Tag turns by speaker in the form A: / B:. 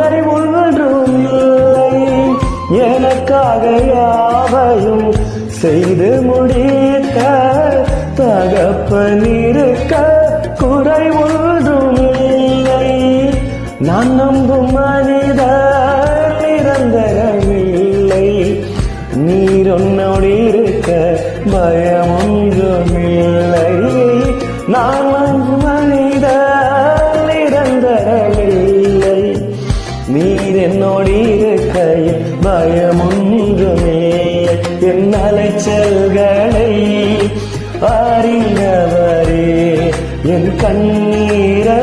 A: குறை ஒன்றும் இல்லை, எனக்காக யாவையும் செய்து முடித்த தகப்பன் இருக்க குறை ஒன்றும் இல்லை. நான் நம்பும் மனிதர் நிரந்தரமில்லை, நீர் உன்னோடு இருக்க பயம் ஒன்றுமில்லை. நான் நம்பும் மனிதர் நிரந்தரமில்லை, நீர் என்னோடு இருக்க பயம் ஒன்றுமில்லை. என் அலைச்சல்களை அறிந்தவரே, என் கண்ணீரை